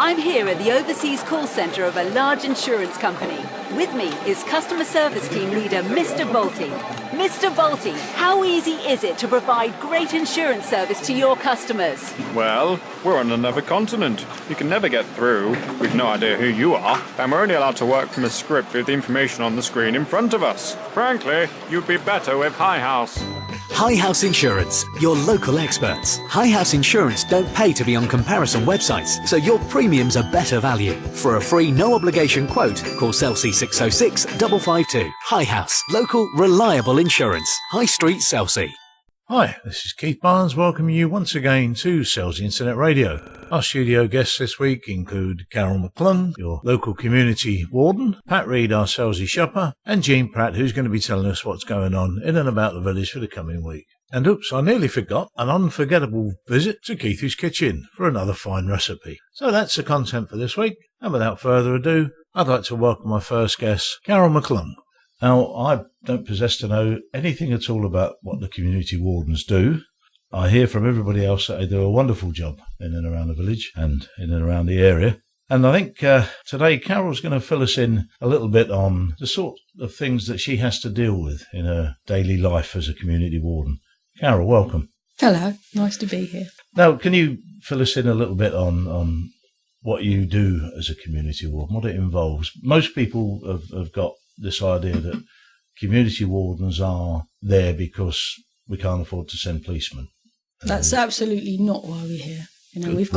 I'm here at the overseas call centre of a large insurance company. With me is customer service team leader Mr. Bolte. Mr. Bolte, how easy is it to provide great insurance service to your customers? Well, we're on another continent. You can never get through. We've no idea who you are, and we're only allowed to work from a script with the information on the screen in front of us. Frankly, you'd be better with High House. High House Insurance, your local experts. High House Insurance don't pay to be on comparison websites, so your premiums are better value. For a free, no-obligation quote, call Selsey 606 552. High House, local, reliable insurance. High Street, Selsey. Hi, this is Keith Barnes welcoming you once again to Selsey Internet Radio. Our studio guests this week include Carol McClung, your local community warden, Pat Reed, our Selsey Shopper, and Jean Pratt, who's going to be telling us what's going on in and about the village for the coming week. And oops, I nearly forgot an unforgettable visit to Keithy's kitchen for another fine recipe. So that's the content for this week, and without further ado, I'd like to welcome my first guest, Carol McClung. Now, I don't possess to know anything at all about what the community wardens do. I hear from everybody else that they do a wonderful job in and around the village and in and around the area. And I think today Carol's going to fill us in a little bit on the sort of things that she has to deal with in her daily life as a community warden. Carol, welcome. Hello, nice to be here. Now, can you fill us in a little bit on what you do as a community warden, what it involves? Most people have got this idea that community wardens are there because we can't afford to send policemen. That's absolutely not why we're here. You know, we've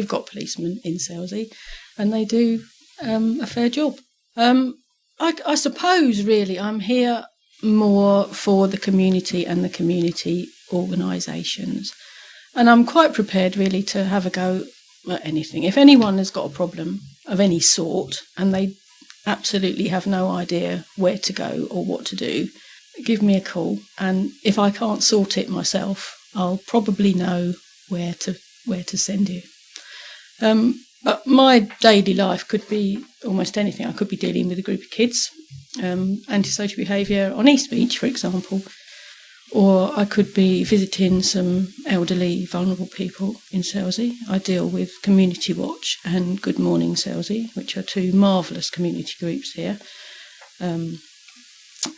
got policemen in Selsey, and they do a fair job. I suppose really I'm here more for the community and the community organisations, and I'm quite prepared really to have a go at anything. If anyone has got a problem of any sort and they absolutely have no idea where to go or what to do, give me a call, and if I can't sort it myself, I'll probably know where to send you. But my daily life could be almost anything. I could be dealing with a group of kids, antisocial behaviour on East Beach, for example, or I could be visiting some elderly, vulnerable people in Selsey. I deal with Community Watch and Good Morning Selsey, which are two marvellous community groups here.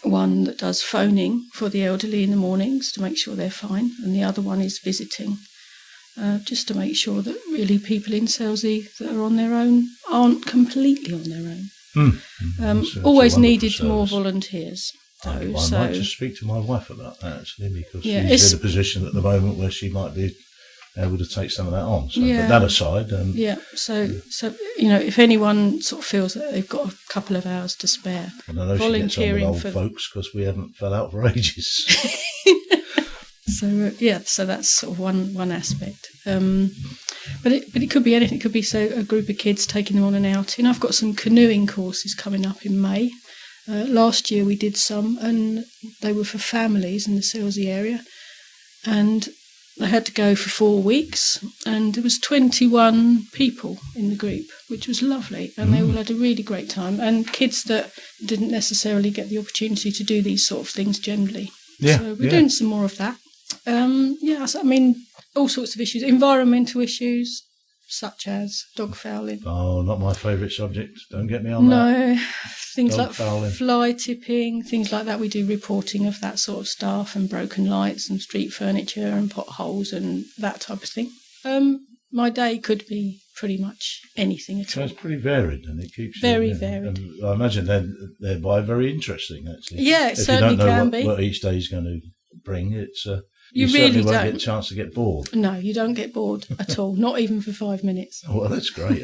One that does phoning for the elderly in the mornings to make sure they're fine, and the other one is visiting, just to make sure that really people in Selsey that are on their own aren't completely on their own. Always needed service. More volunteers. I might just speak to my wife about that, actually, because she's in a position at the moment where she might be able to take some of that on. So, but that aside... So you know, if anyone sort of feels that they've got a couple of hours to spare, and I know volunteering she gets on with old folks, because we haven't fell out for ages. So that's sort of one aspect. But it could be anything. It could be a group of kids taking them on an outing. I've got some canoeing courses coming up in May. Last year we did some, and they were for families in the Selsey area, and they had to go for 4 weeks, and there was 21 people in the group, which was lovely, and they all had a really great time, and kids that didn't necessarily get the opportunity to do these sort of things generally. So we're doing some more of that. So, I mean, all sorts of issues, environmental issues, such as dog fouling. Oh, not my favourite subject. Don't get me on that. No, things dog like fouling. Fly tipping, things like that. We do reporting of that sort of stuff, and broken lights and street furniture and potholes and that type of thing. My day could be pretty much anything at all. So it's pretty varied, and it keeps very varied. And I imagine thereby very interesting, actually. Yeah, it certainly can be. If you don't know what each day is going to bring, it's... You certainly really won't don't get a chance to get bored. No, you don't get bored at all, not even for 5 minutes. Well, that's great.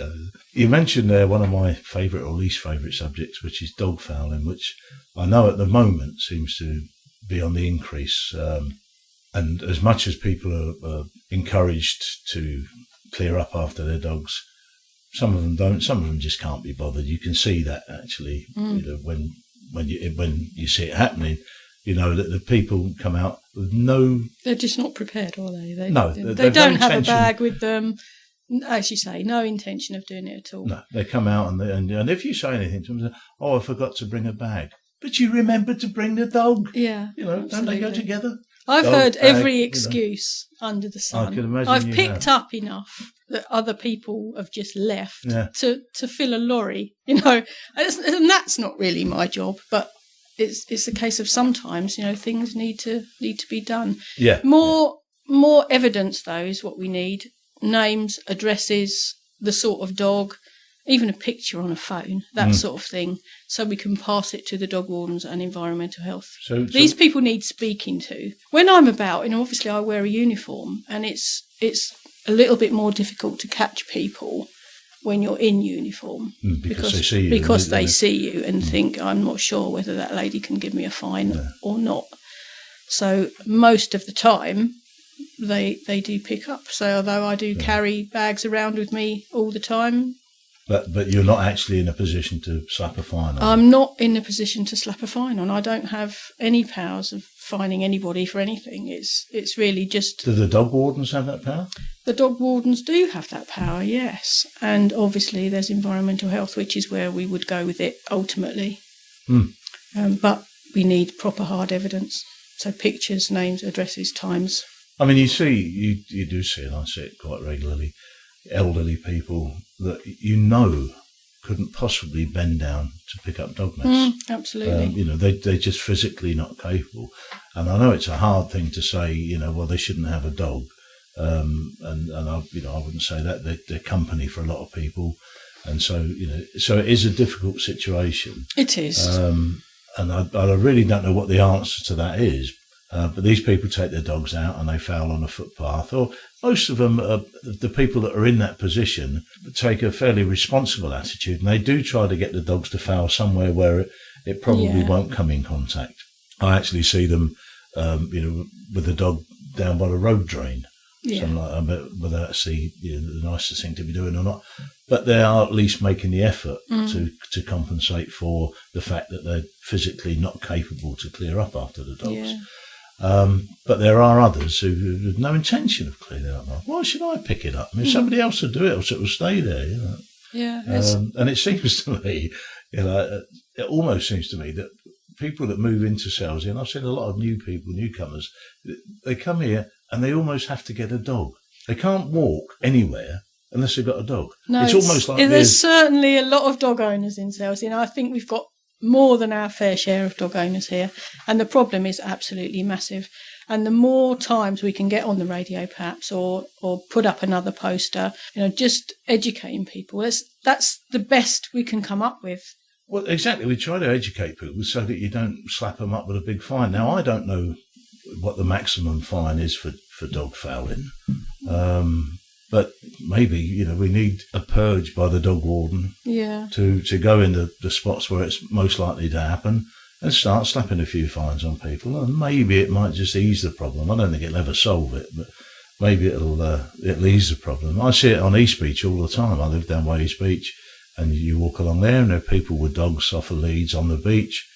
You mentioned there one of my favourite or least favourite subjects, which is dog fouling, which I know at the moment seems to be on the increase. And as much as people are encouraged to clear up after their dogs, some of them don't. Some of them just can't be bothered. You can see that, actually, you know, when you see it happening. You know, that the people come out with no... They're just not prepared, are they? They no don't have a bag with them. As you say, no intention of doing it at all. No, they come out and if you say anything to them, I forgot to bring a bag. But you remembered to bring the dog. Yeah, you know, absolutely. Don't they go together? I've dog heard bag, every you know. excuse under the sun. I can imagine I've you picked have. up enough that other people have just left Yeah. to fill a lorry, you know, and that's not really my job, but it's a case of sometimes, you know, things need to be done. Yeah. More evidence, though, is what we need. Names, addresses, the sort of dog, even a picture on a phone, that sort of thing, so we can pass it to the dog wardens and environmental health. So These people need speaking to. When I'm about, you know, obviously I wear a uniform, and it's a little bit more difficult to catch people when you're in uniform because they see you. Because they see you and think, I'm not sure whether that lady can give me a fine or not. So most of the time, they do pick up. So although I do carry bags around with me all the time, but you're not actually in a position to slap a fine on. I'm not in a position to slap a fine on. I don't have any powers of fining anybody for anything. It's really just... Do the dog wardens have that power? The dog wardens do have that power, yes. And obviously there's environmental health, which is where we would go with it ultimately. But we need proper hard evidence. So pictures, names, addresses, times. I mean, you do see, and I see it quite regularly, elderly people that you know couldn't possibly bend down to pick up dog mess. Absolutely. You know, they're just physically not capable. And I know it's a hard thing to say, you know, well, they shouldn't have a dog. And I, you know, I wouldn't say that. They're company for a lot of people. And so, you know, so it is a difficult situation. It is. And I really don't know what the answer to that is. But these people take their dogs out and they foul on a footpath, or most of them, the people that are in that position, take a fairly responsible attitude, and they do try to get the dogs to foul somewhere where it probably won't come in contact. I actually see them, you know, with the dog down by the road drain. Something like that, whether that's the nicest thing to be doing or not. But they are at least making the effort to compensate for the fact that they're physically not capable to clear up after the dogs. Yeah. But there are others who have no intention of cleaning up. Why should I pick it up? I mean, somebody else will do it, or it will stay there. You know? Yeah. And it seems to me, you know, it almost seems to me that people that move into Selsey, and I've seen a lot of new people, newcomers, they come here and they almost have to get a dog. They can't walk anywhere unless they've got a dog. No, it's almost like there's certainly a lot of dog owners in Selsey, and I think we've got more than our fair share of dog owners here, and the problem is absolutely massive. And the more times we can get on the radio perhaps, or put up another poster, you know, just educating people, that's the best we can come up with. Well, exactly. We try to educate people so that you don't slap them up with a big fine. Now, I don't know what the maximum fine is for dog fouling. But maybe, you know, we need a purge by the dog warden to go into the spots where it's most likely to happen and start slapping a few fines on people. And maybe it might just ease the problem. I don't think it'll ever solve it, but maybe it'll ease the problem. I see it on East Beach all the time. I live down by East Beach, and you walk along there and there are people with dogs off of leads on the beach,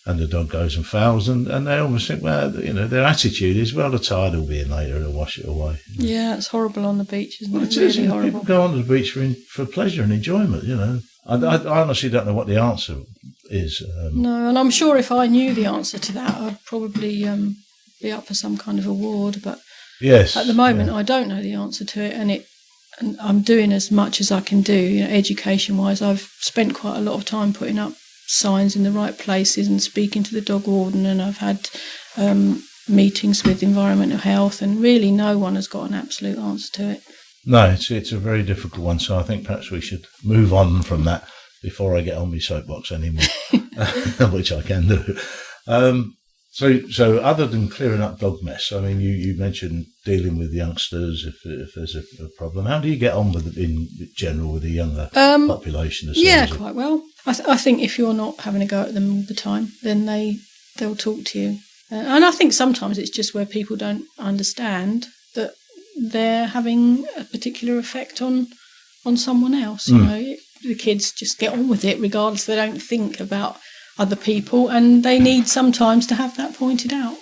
and the dog goes and fouls, and they almost think, well, you know, their attitude is, well, the tide will be in later, it'll wash it away. Yeah, it's horrible on the beach, isn't it? It really is, you know, horrible. people go onto the beach for pleasure and enjoyment, you know. I honestly don't know what the answer is. No, and I'm sure if I knew the answer to that, I'd probably be up for some kind of award. But yes, at the moment, I don't know the answer to it, and I'm doing as much as I can do, you know, education-wise. I've spent quite a lot of time putting up signs in the right places and speaking to the dog warden, and I've had meetings with environmental health, and really no one has got an absolute answer to it. No, it's a very difficult one, so I think perhaps we should move on from that before I get on my soapbox anymore, which I can do. So other than clearing up dog mess, I mean, you mentioned dealing with youngsters if there's a problem. How do you get on with it in general with the younger population? Yeah, quite well. I think if you're not having a go at them all the time, then they'll talk to you. And I think sometimes it's just where people don't understand that they're having a particular effect on someone else. You know, the kids just get on with it regardless. They don't think about other people, and they need sometimes to have that pointed out.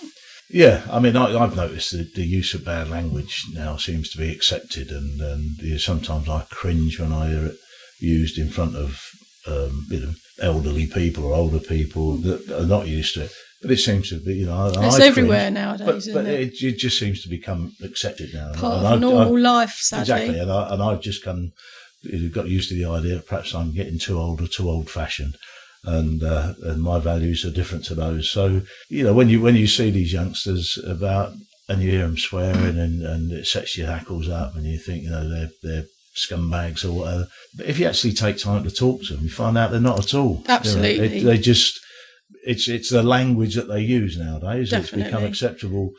Yeah, I mean, I've noticed that the use of bad language now seems to be accepted, and you know, sometimes I cringe when I hear it used in front of elderly people or older people that are not used to it. But it seems to be, it's everywhere nowadays, but isn't it? It just seems to become accepted now. Part of normal life, sadly. Exactly, and I've just got used to the idea that perhaps I'm getting too old or too old-fashioned, and my values are different to those. So, when you see these youngsters and you hear them swearing and it sets your hackles up and you think, they're scumbags or whatever. But if you actually take time to talk to them, you find out they're not at all. Absolutely. They just, it's the language that they use nowadays. Definitely. It's become acceptable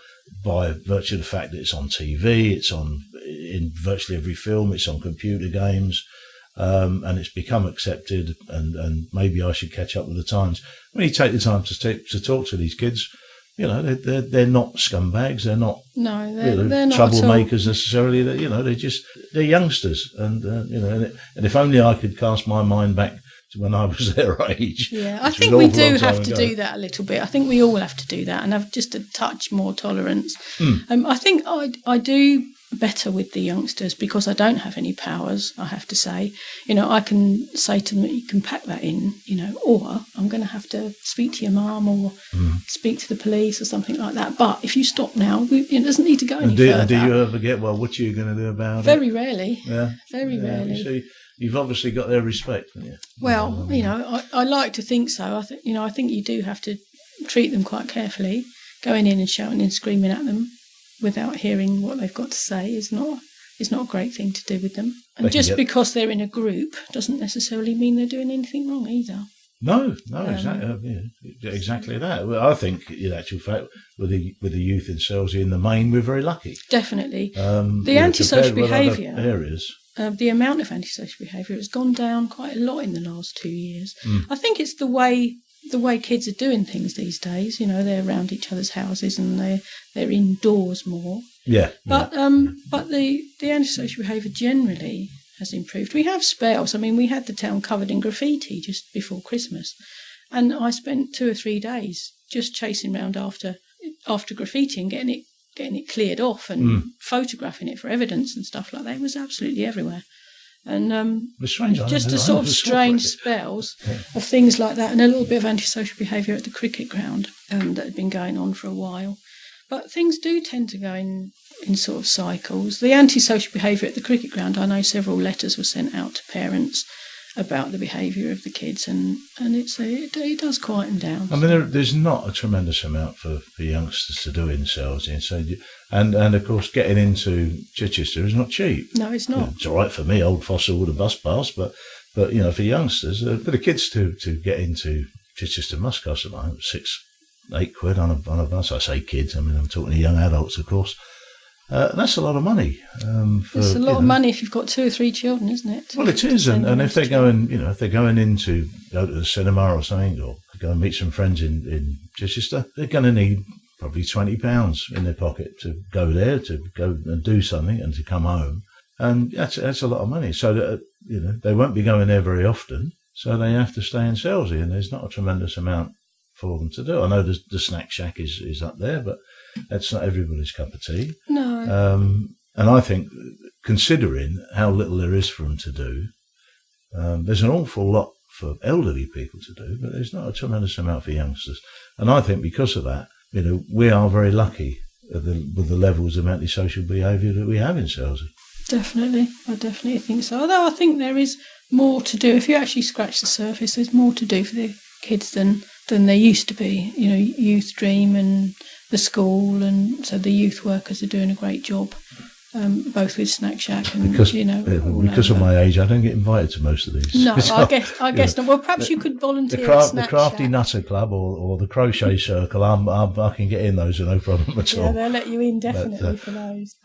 by virtue of the fact that it's on TV, it's in virtually every film, it's on computer games, and it's become accepted, and maybe I should catch up with the times. When you take the time to talk to these kids, they're not scumbags. They're not. No, they're not troublemakers necessarily. They're youngsters, and and if only I could cast my mind back to when I was their age. Yeah, I think we do have to do that a little bit. I think we all have to do that and have just a touch more tolerance. I think I do better with the youngsters because I don't have any powers, I have to say. I can say to them, you can pack that in, or I'm going to have to speak to your mum or speak to the police or something like that. But if you stop now, it doesn't need to go any further. And do you ever get, what are you going to do about it? Very rarely. Yeah. Very rarely. So you've obviously got their respect, haven't you? Well, I like to think so. I think you do have to treat them quite carefully. Going in and shouting and screaming at them without hearing what they've got to say is not a great thing to do with them. And just because they're in a group doesn't necessarily mean they're doing anything wrong either. No, exactly that. Well, I think, in actual fact, with the youth in Selsey in the main, we're very lucky. Definitely. The antisocial behaviour areas. The amount of antisocial behaviour has gone down quite a lot in the last 2 years. I think it's the way kids are doing things these days. They're around each other's houses and they're indoors more. Yeah. But the antisocial behaviour generally has improved. We have spells. We had the town covered in graffiti just before Christmas, and I spent 2 or 3 days just chasing around after graffiti and getting it cleared off and photographing it for evidence and stuff like that. It was absolutely everywhere. And just the sort of strange spells of things like that, and a little bit of antisocial behaviour at the cricket ground that had been going on for a while. But things do tend to go in sort of cycles. The antisocial behaviour at the cricket ground, I know several letters were sent out to parents about the behaviour of the kids, and it does quieten down. There's not a tremendous amount for youngsters to do in Selsey, and of course getting into Chichester is not cheap. No, it's not. It's all right for me, old fossil with a bus pass, but for youngsters, for the kids to get into Chichester must cost about £6-8 on a bus. I say kids, I'm talking to young adults, of course. That's a lot of money. It's a lot of money if you've got 2 or 3 children, isn't it? Well, it is, and if they're going, if they're going in to go to the cinema or something, or go and meet some friends in Chichester, they're going to need probably £20 in their pocket to go there, to go and do something, and to come home, and that's a lot of money. So that they won't be going there very often, so they have to stay in Selsey, and there's not a tremendous amount for them to do. I know the snack shack is up there, but that's not everybody's cup of tea. No. And I think, considering how little there is for them to do, there's an awful lot for elderly people to do, but there's not a tremendous amount for youngsters. And I think because of that, we are very lucky with the levels of antisocial behaviour that we have in Selsey. Definitely. I definitely think so. Although I think there is more to do. If you actually scratch the surface, there's more to do for the kids than there used to be. Youth Dream and the school, and so the youth workers are doing a great job, both with Snack Shack and because of my age, I don't get invited to most of these. No, I guess not. Well, perhaps you could volunteer. The Crafty Nutter Club or the Crochet Circle, I can get in those, no problem at all. Yeah, they'll let you in definitely for those.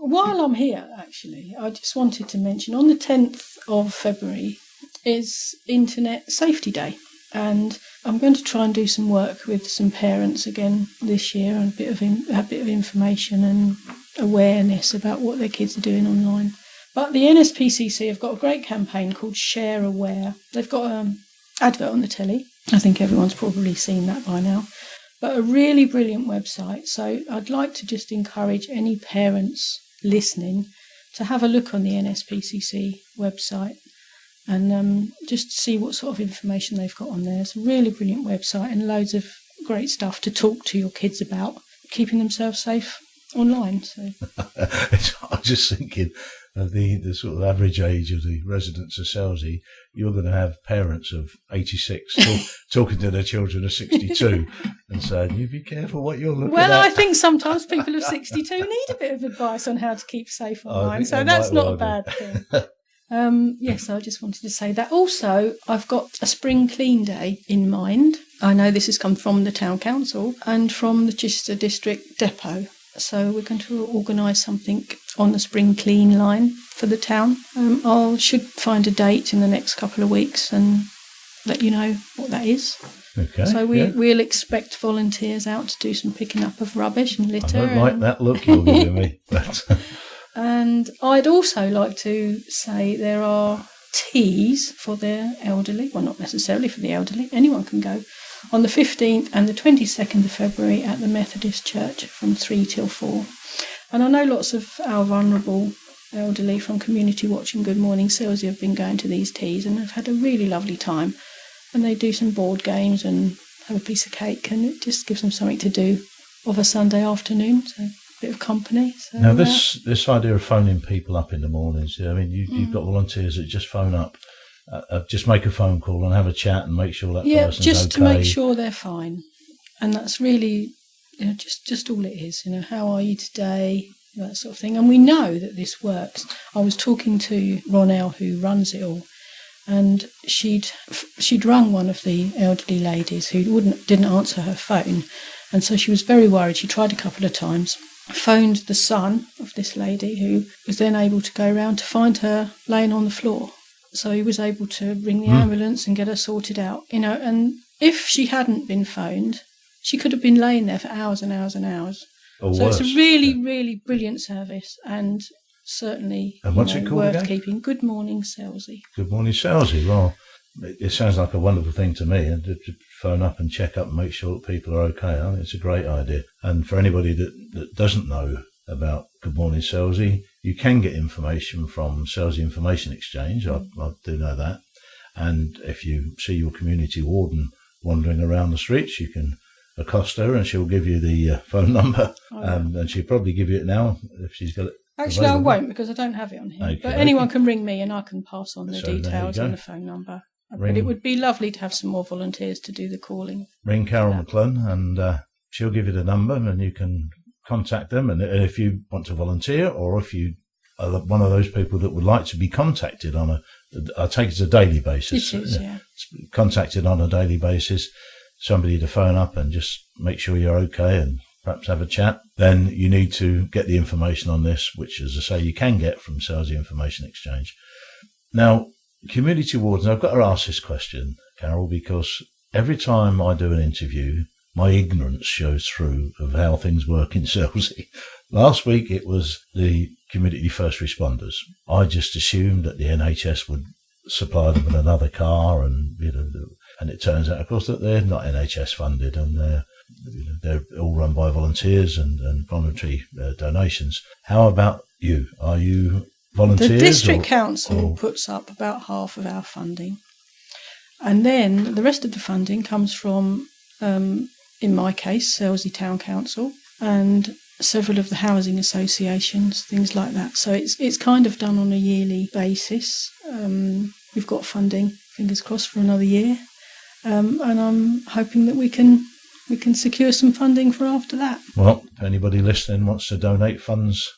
While I'm here, actually, I just wanted to mention on the 10th of February is Internet Safety Day. And I'm going to try and do some work with some parents again this year, and a bit of information and awareness about what their kids are doing online. But the NSPCC have got a great campaign called Share Aware. They've got an advert on the telly. I think everyone's probably seen that by now. But a really brilliant website. So I'd like to just encourage any parents listening to have a look on the NSPCC website and just see what sort of information they've got on there. It's a really brilliant website and loads of great stuff to talk to your kids about keeping themselves safe online. So I'm just thinking of the sort of average age of the residents of Selsey. You're going to have parents of 86 talking to their children of 62 and saying, "You be careful what you're looking at." Well, I think sometimes people of 62 need a bit of advice on how to keep safe online, so that's not a bad thing. Yes, I just wanted to say that. Also, I've got a spring clean day in mind. I know this has come from the Town Council and from the Chichester District Depot. So we're going to organise something on the spring clean line for the town. I should find a date in the next couple of weeks and let you know what that is. Okay. So we'll expect volunteers out to do some picking up of rubbish and litter. I don't like that look you're giving me. But and I'd also like to say there are teas for the elderly. Well, not necessarily for the elderly. Anyone can go. On the 15th and the 22nd of February at the Methodist Church from 3 till 4. And I know lots of our vulnerable elderly from Community Watch and Good Morning Selsey have been going to these teas and have had a really lovely time. And they do some board games and have a piece of cake, and it just gives them something to do of a Sunday afternoon, so a bit of company. So, now, this idea of phoning people up in the mornings, I mean, you've got volunteers that just phone up. Just make a phone call and have a chat and make sure that person's just okay. to make sure they're fine, and that's really, just all it is. How are you today? That sort of thing. And we know that this works. I was talking to Ronelle, who runs it all, and she'd rung one of the elderly ladies who didn't answer her phone, and so she was very worried. She tried a couple of times, phoned the son of this lady, who was then able to go round to find her laying on the floor. So he was able to ring the ambulance and get her sorted out, and if she hadn't been phoned, she could have been laying there for hours and hours and hours. Or so worse. It's a really, really brilliant service, and certainly what's it called worth again? keeping. Good Morning Selsey. Good Morning Selsey. Well, it sounds like a wonderful thing to me, and to phone up and check up and make sure that people are okay. I think it's a great idea. And for anybody that doesn't know about Good Morning Selsey, you can get information from Selsey Information Exchange. I do know that. And if you see your community warden wandering around the streets, you can accost her and she'll give you the phone number. And she'll probably give you it now if she's got it. Actually, available. I won't, because I don't have it on here. Okay, but anyone can ring me and I can pass on the So there you details go. and the phone number. But it would be lovely to have some more volunteers to do the calling. Ring Carol McClung and she'll give you the number and you can contact them. And if you want to volunteer, or if you are one of those people that would like to be contacted on I take it a daily basis. It is, yeah. Contacted on a daily basis, somebody to phone up and just make sure you're okay and perhaps have a chat, then you need to get the information on this, which, as I say, you can get from Selsey Information Exchange. Now, community wardens, I've got to ask this question, Carol, because every time I do an interview, my ignorance shows through of how things work in Selsey. Last week it was the community first responders. I just assumed that the NHS would supply them with another car, and and it turns out, of course, that they're not NHS funded, and they're all run by volunteers and voluntary donations. How about you? Are you volunteers? The district council puts up about half of our funding, and then the rest of the funding comes from, in my case, Selsey Town Council and several of the housing associations, things like that. So it's kind of done on a yearly basis. We've got funding, fingers crossed, for another year, and I'm hoping that we can secure some funding for after that. Well, if anybody listening wants to donate funds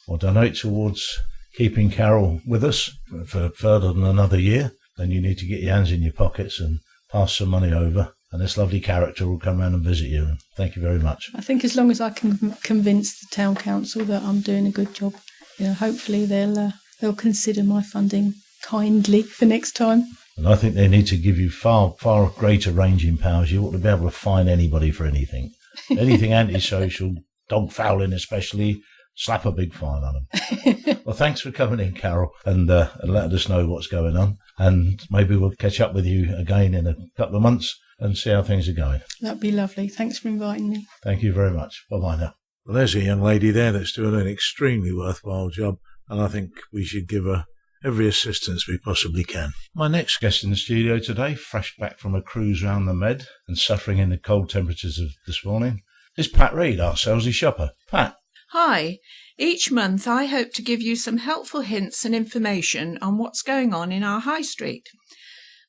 or donate towards keeping Carol with us for further than another year, then you need to get your hands in your pockets and pass some money over, and this lovely character will come round and visit you. Thank you very much. I think as long as I can convince the town council that I'm doing a good job, hopefully they'll consider my funding kindly for next time. And I think they need to give you far, far greater ranging powers. You ought to be able to fine anybody for anything. Anything antisocial, dog fouling especially, slap a big fine on them. Well, thanks for coming in, Carol, and letting us know what's going on. And maybe we'll catch up with you again in a couple of months and see how things are going. That'd be lovely. Thanks for inviting me. Thank you very much. Bye-bye now. Well, there's a young lady there that's doing an extremely worthwhile job, and I think we should give her every assistance we possibly can. My next guest in the studio today, fresh back from a cruise round the Med and suffering in the cold temperatures of this morning, is Pat Reed, our Selsey Shopper. Pat. Hi. Each month I hope to give you some helpful hints and information on what's going on in our high street.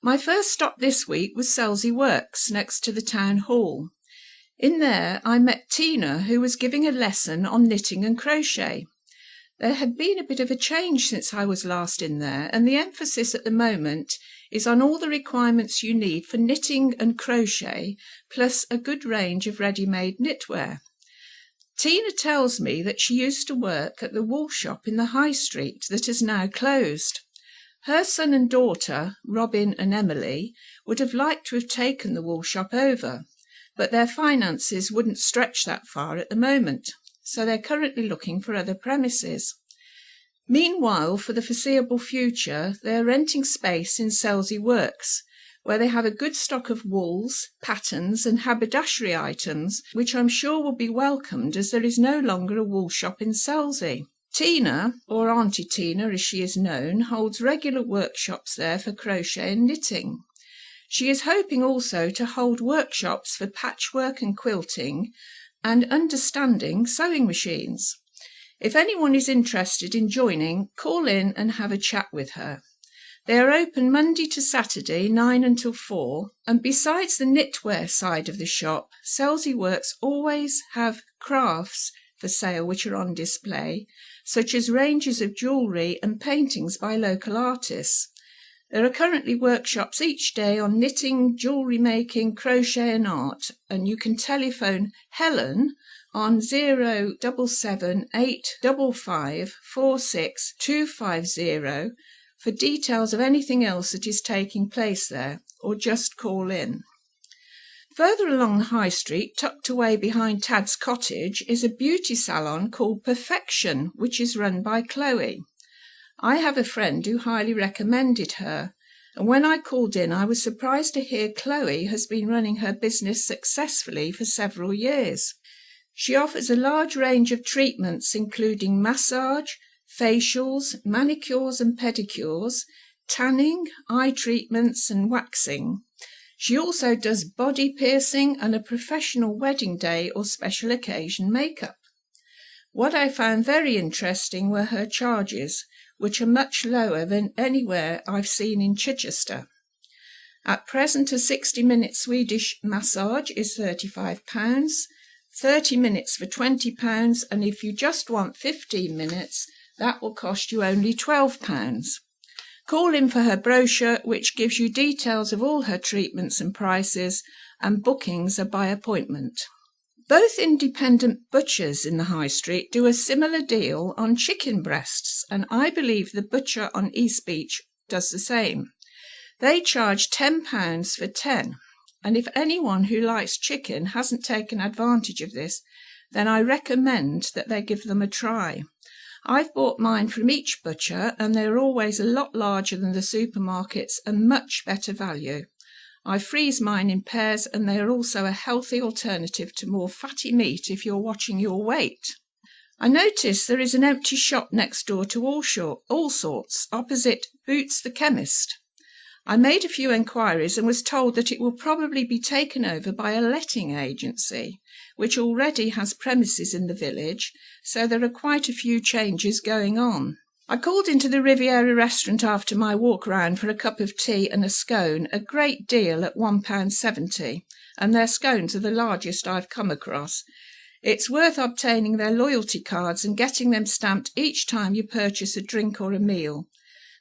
My first stop this week was Selsey Works, next to the town hall. In there I met Tina, who was giving a lesson on knitting and crochet. There had been a bit of a change since I was last in there, and the emphasis at the moment is on all the requirements you need for knitting and crochet, plus a good range of ready-made knitwear. Tina tells me that she used to work at the wool shop in the high street that has now closed. Her son and daughter, Robin and Emily, would have liked to have taken the wool shop over, but their finances wouldn't stretch that far at the moment, so they're currently looking for other premises. Meanwhile, for the foreseeable future, they're renting space in Selsey Works, where they have a good stock of wools, patterns and haberdashery items, which I'm sure will be welcomed as there is no longer a wool shop in Selsey. Tina, or Auntie Tina as she is known, holds regular workshops there for crochet and knitting. She is hoping also to hold workshops for patchwork and quilting and understanding sewing machines. If anyone is interested in joining, call in and have a chat with her. They are open Monday to Saturday, 9 until 4, and besides the knitwear side of the shop, Selsey Works always have crafts for sale which are on display, such as ranges of jewellery and paintings by local artists. There are currently workshops each day on knitting, jewellery making, crochet and art, and you can telephone Helen on 077 855 46250 for details of anything else that is taking place there, or just call in. Further along the high street, tucked away behind Tad's cottage, is a beauty salon called Perfection, which is run by Chloe. I have a friend who highly recommended her, and when I called in I was surprised to hear Chloe has been running her business successfully for several years. She offers a large range of treatments including massage, facials, manicures and pedicures, tanning, eye treatments and waxing. She also does body piercing and a professional wedding day or special occasion makeup. What I found very interesting were her charges, which are much lower than anywhere I've seen in Chichester. At present, a 60-minute Swedish massage is £35, 30 minutes for £20, and if you just want 15 minutes, that will cost you only £12. Call in for her brochure, which gives you details of all her treatments and prices, and bookings are by appointment. Both independent butchers in the high street do a similar deal on chicken breasts, and I believe the butcher on East Beach does the same. They charge £10 for 10, and if anyone who likes chicken hasn't taken advantage of this, then I recommend that they give them a try. I've bought mine from each butcher, and they're always a lot larger than the supermarkets and much better value. I freeze mine in pairs, and they are also a healthy alternative to more fatty meat if you're watching your weight. I notice there is an empty shop next door to All Sorts, opposite Boots the Chemist. I made a few enquiries and was told that it will probably be taken over by a letting agency, which already has premises in the village, so there are quite a few changes going on. I called into the Riviera restaurant after my walk round for a cup of tea and a scone, a great deal at £1.70, and their scones are the largest I've come across. It's worth obtaining their loyalty cards and getting them stamped each time you purchase a drink or a meal.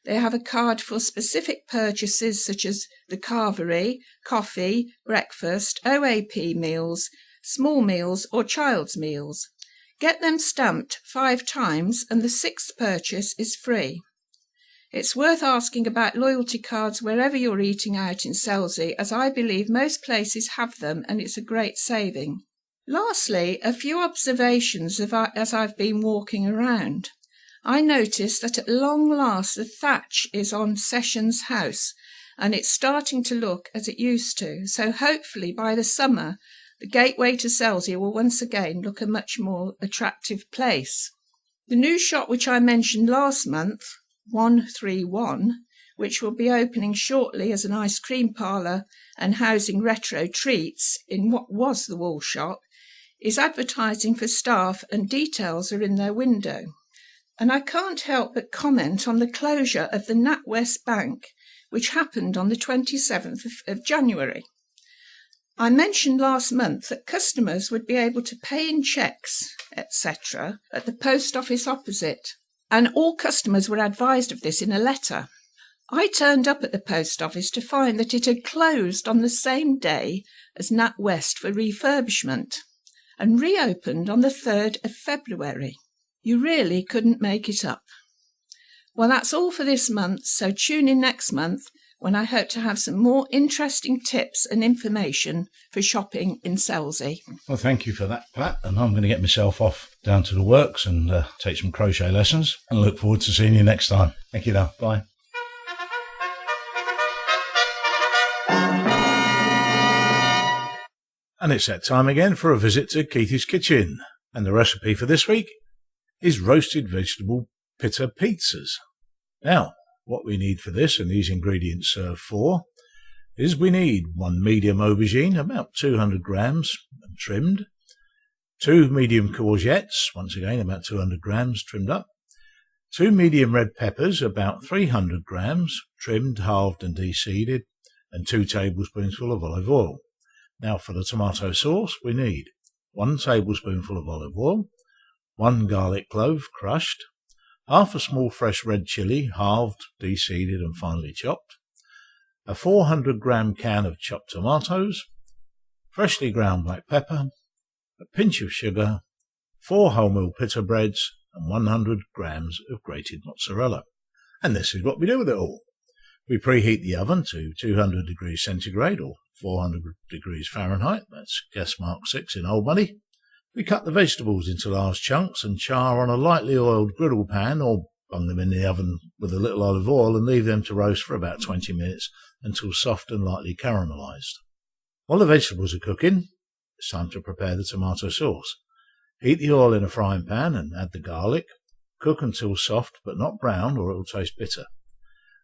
They have a card for specific purchases such as the carvery, coffee, breakfast, OAP meals, small meals or child's meals. Get them stamped 5 times and the 6th purchase is free. It's worth asking about loyalty cards wherever you're eating out in Selsey, as I believe most places have them and it's a great saving. Lastly, a few observations as I've been walking around. I noticed that at long last the thatch is on Sessions House and it's starting to look as it used to, so hopefully by the summer the gateway to Selsey will once again look a much more attractive place. The new shop which I mentioned last month, 131, which will be opening shortly as an ice cream parlour and housing retro treats in what was the Wool Shop, is advertising for staff and details are in their window. And I can't help but comment on the closure of the NatWest Bank, which happened on the 27th of January. I mentioned last month that customers would be able to pay in cheques, etc., at the post office opposite, and all customers were advised of this in a letter. I turned up at the post office to find that it had closed on the same day as NatWest for refurbishment and reopened on the 3rd of February. You really couldn't make it up. Well, that's all for this month, so tune in next month when I hope to have some more interesting tips and information for shopping in Selsey. Well, thank you for that, Pat. And I'm going to get myself off down to the works and take some crochet lessons and look forward to seeing you next time. Thank you now. Bye. And it's that time again for a visit to Keithy's kitchen. And the recipe for this week is roasted vegetable pita pizzas. Now, what we need for this, and these ingredients serve for, is we need 1 medium aubergine, about 200 grams, trimmed, 2 medium courgettes, once again about 200 grams, trimmed up, 2 medium red peppers, about 300 grams, trimmed, halved and de-seeded, and 2 tablespoonfuls of olive oil. Now for the tomato sauce, we need 1 tablespoonful of olive oil, 1 garlic clove, crushed, half a small fresh red chilli, halved, de-seeded and finely chopped, a 400-gram can of chopped tomatoes, freshly ground black pepper, a pinch of sugar, 4 wholemeal pita breads, and 100 grams of grated mozzarella. And this is what we do with it all. We preheat the oven to 200 degrees centigrade or 400 degrees Fahrenheit, that's gas mark 6 in Old Money. We cut the vegetables into large chunks and char on a lightly oiled griddle pan or bung them in the oven with a little olive oil and leave them to roast for about 20 minutes until soft and lightly caramelised. While the vegetables are cooking, it's time to prepare the tomato sauce. Heat the oil in a frying pan and add the garlic. Cook until soft but not brown or it will taste bitter.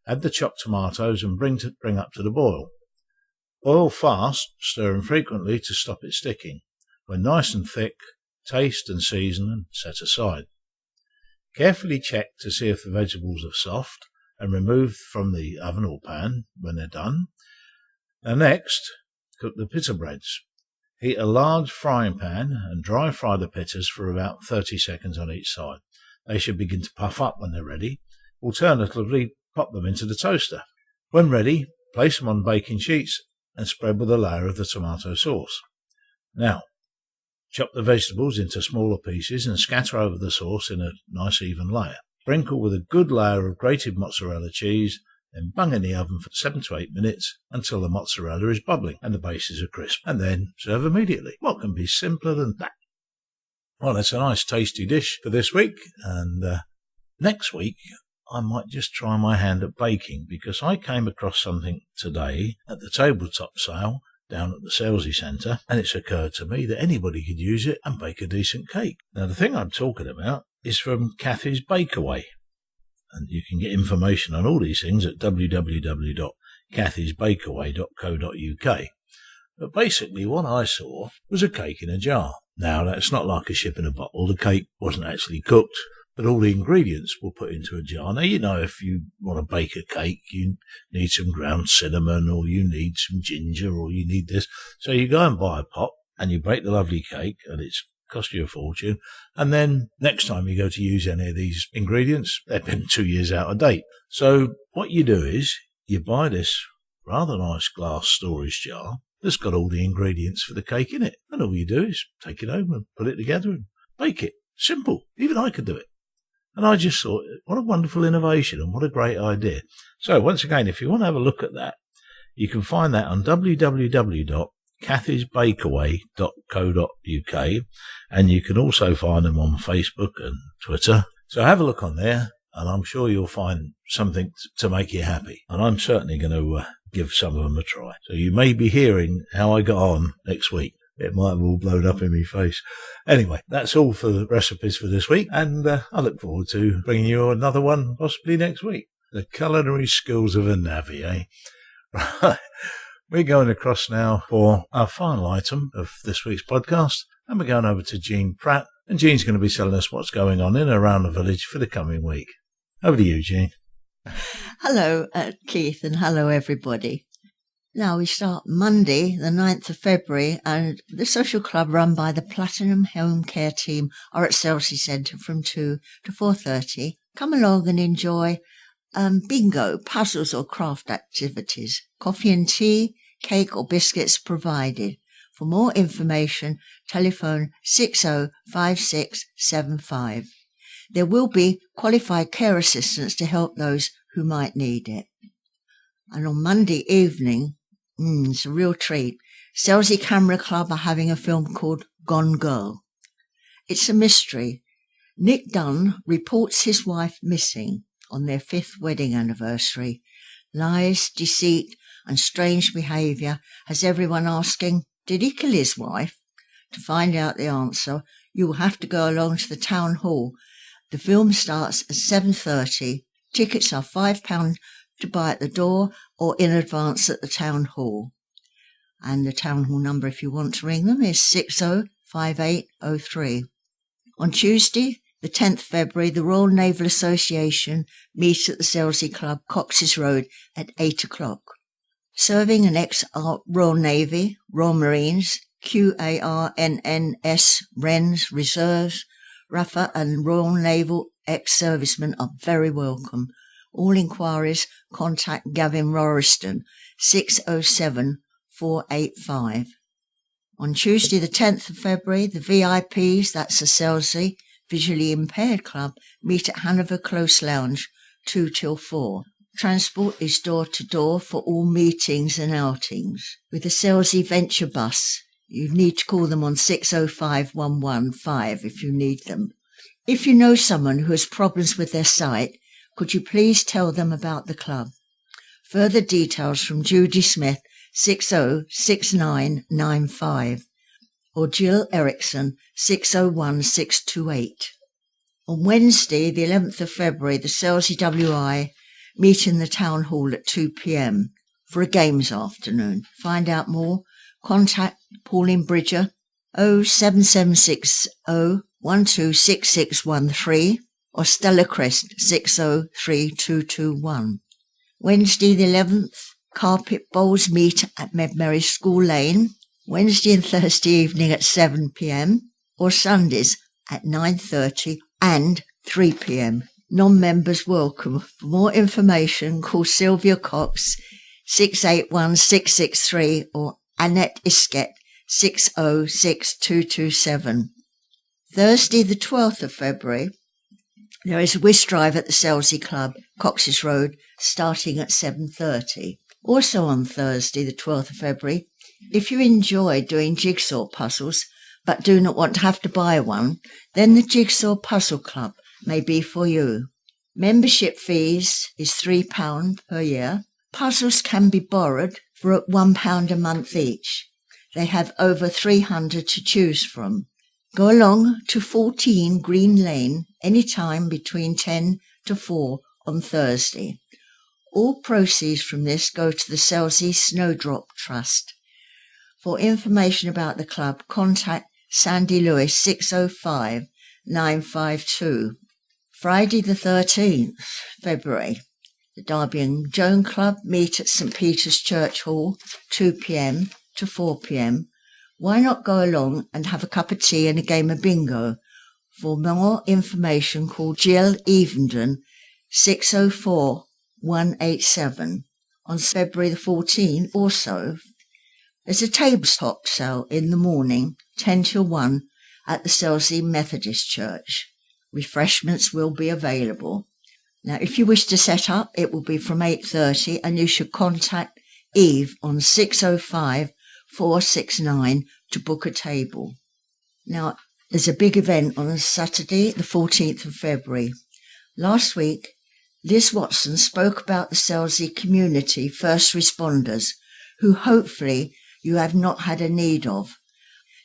Add the chopped tomatoes and bring up to the boil. Boil fast, stirring frequently to stop it sticking. When nice and thick, taste and season and set aside. Carefully check to see if the vegetables are soft and remove from the oven or pan when they're done. Now next, cook the pita breads. Heat a large frying pan and dry fry the pitas for about 30 seconds on each side. They should begin to puff up when they're ready. Alternatively, pop them into the toaster. When ready, place them on baking sheets and spread with a layer of the tomato sauce. Now, chop the vegetables into smaller pieces and scatter over the sauce in a nice even layer. Sprinkle with a good layer of grated mozzarella cheese, then bung in the oven for 7 to 8 minutes until the mozzarella is bubbling and the bases are crisp, and then serve immediately. What can be simpler than that? Well, it's a nice tasty dish for this week, and next week I might just try my hand at baking, because I came across something today at the tabletop sale down at the Selsey Centre, and it's occurred to me that anybody could use it and bake a decent cake. Now, the thing I'm talking about is from Keithy's Bakeaway, and you can get information on all these things at www.keithysbakeaway.co.uk. But basically what I saw was a cake in a jar. Now, that's not like a ship in a bottle. The cake wasn't actually cooked, but all the ingredients were put into a jar. Now, you know, if you want to bake a cake, you need some ground cinnamon, or you need some ginger, or you need this. So you go and buy a pot, and you bake the lovely cake, and it's cost you a fortune. And then next time you go to use any of these ingredients, they've been 2 years out of date. So what you do is you buy this rather nice glass storage jar that's got all the ingredients for the cake in it. And all you do is take it home and put it together and bake it. Simple. Even I could do it. And I just thought, what a wonderful innovation and what a great idea. So once again, if you want to have a look at that, you can find that on www.keithysbakeaway.co.uk, and you can also find them on Facebook and Twitter. So have a look on there, and I'm sure you'll find something to make you happy. And I'm certainly going to give some of them a try. So you may be hearing how I got on next week. it might have all blown up in my face. Anyway, that's all for the recipes for this week, and I look forward to bringing you another one possibly next week. The culinary skills of a navvy, eh? Right. We're going across now for our final item of this week's podcast, and we're going over to Jean Pratt, and Jean's going to be telling us what's going on in and around the village for the coming week. Over to you, Jean. Hello, Keith, and hello, everybody. Now, we start Monday, the 9th of February, and the social club run by the Platinum Home Care team are at Selsey Centre from 2 to 4:30. Come along and enjoy bingo, puzzles or craft activities. Coffee and tea, cake or biscuits provided. For more information, telephone 605675. There will be qualified care assistance to help those who might need it. And on Monday evening, it's a real treat. Selsey Camera Club are having a film called Gone Girl. It's a mystery. Nick Dunn reports his wife missing on their 5th wedding anniversary. Lies, deceit and strange behaviour has everyone asking, did he kill his wife? To find out the answer, you will have to go along to the town hall. The film starts at 7:30. Tickets are £5 to buy at the door or in advance at the town hall. And the town hall number, if you want to ring them, is 605803. On Tuesday, the 10th February, the Royal Naval Association meets at the Selsey Club, Cox's Road, at 8 o'clock. Serving an ex-Royal Navy, Royal Marines, QARNNS, Wrens, Reserves, RAFA and Royal Naval ex-servicemen are very welcome. All inquiries contact Gavin Roriston, 607 485. On Tuesday the 10th of February, the VIPs, that's the Selsey Visually Impaired Club, meet at Hanover Close Lounge, 2 till 4. Transport is door to door for all meetings and outings. With the Selsey Venture Bus, you need to call them on 605 115 if you need them. If you know someone who has problems with their sight, could you please tell them about the club? Further details from Judy Smith, 606995, or Jill Erickson, 601628. On Wednesday, the 11th of February, the Selsey WI meet in the town hall at 2 p.m. for a games afternoon. Find out more, contact Pauline Bridger, 07760 126613, or Stella Crest, 603221. Wednesday the 11th, Carpet Bowls meet at Medmerry School Lane, Wednesday and Thursday evening at 7 p.m, or Sundays at 9:30 and 3 p.m. Non-members welcome. For more information, call Sylvia Cox, 681663, or Annette Isket, 606227. Thursday the 12th of February, there is a whist drive at the Selsey Club, Cox's Road, starting at 7:30. Also on Thursday the 12th of February, if you enjoy doing jigsaw puzzles but do not want to have to buy one, then the Jigsaw Puzzle Club may be for you. Membership fees is £3 per year. Puzzles can be borrowed for £1 a month each. They have over 300 to choose from. Go along to 14 Green Lane any time between 10 to 4 on Thursday. All proceeds from this go to the Selsey Snowdrop Trust. For information about the club, contact Sandy Lewis, 605 952. Friday the 13th February, the Derby and Joan Club meet at St Peter's Church Hall, 2 p.m. to 4 p.m. Why not go along and have a cup of tea and a game of bingo? For more information, call Jill Evenden, 604 187. On February the 14th also, there's a tabletop sale in the morning, 10 till 1, at the Selsey Methodist Church. Refreshments will be available. Now, if you wish to set up, it will be from 8:30, and you should contact Eve on 605 469 to book a table. Now, there's a big event on Saturday, the 14th of February. Last week, Liz Watson spoke about the Selsey community first responders, who hopefully you have not had a need of.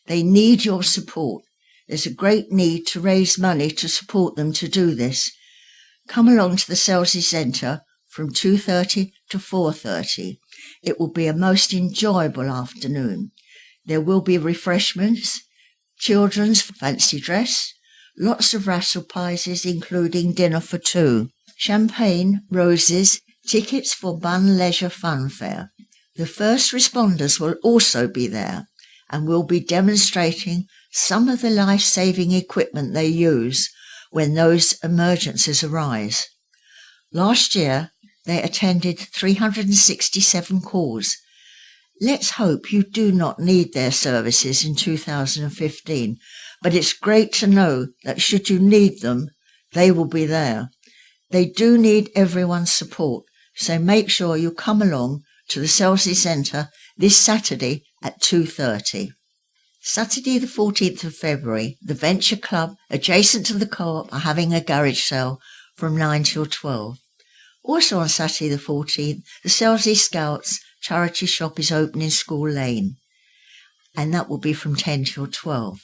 They need your support. There's a great need to raise money to support them to do this. Come along to the Selsey Centre from 2:30 to 4:30. It will be a most enjoyable afternoon. There will be refreshments, children's fancy dress, lots of razzle prizes, including dinner for two, champagne, roses, tickets for Bun Leisure Fun Fair. The first responders will also be there and will be demonstrating some of the life-saving equipment they use when those emergencies arise. Last year, they attended 367 calls. Let's hope you do not need their services in 2015, but it's great to know that should you need them, they will be there. They do need everyone's support, so make sure you come along to the Selsey Centre this Saturday at 2:30. Saturday the 14th of February, the Venture Club adjacent to the Co-op are having a garage sale from 9 till 12. Also on Saturday the 14th, the Selsey Scouts charity shop is open in School Lane, and that will be from 10 till 12.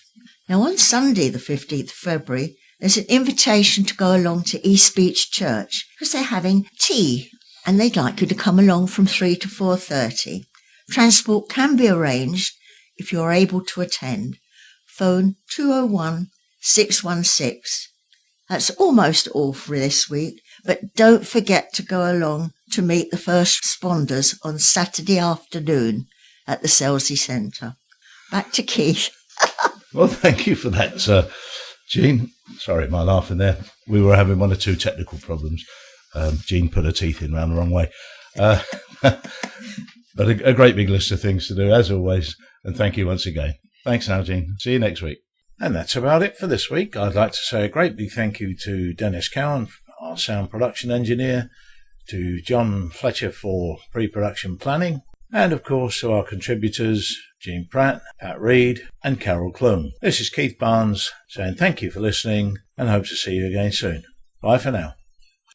Now on Sunday the 15th of February, there's an invitation to go along to East Beach Church because they're having tea and they'd like you to come along from 3 to 4:30. Transport can be arranged if you're able to attend. Phone 201 616. That's almost all for this week, but don't forget to go along to meet the first responders on Saturday afternoon at the Selsey Centre. Back to Keith. Well, thank you for that, Jean. Sorry, my laughing there. We were having one or two technical problems. Jean put her teeth in round the wrong way. But a great big list of things to do, as always. And thank you once again. Thanks now, Jean. See you next week. And that's about it for this week. I'd like to say a great big thank you to Dennis Cowan, our sound production engineer, to John Fletcher for pre-production planning, and of course to our contributors, Jean Pratt, Pat Reed, and Carol McClung. This is Keith Barnes saying thank you for listening and hope to see you again soon. Bye for now.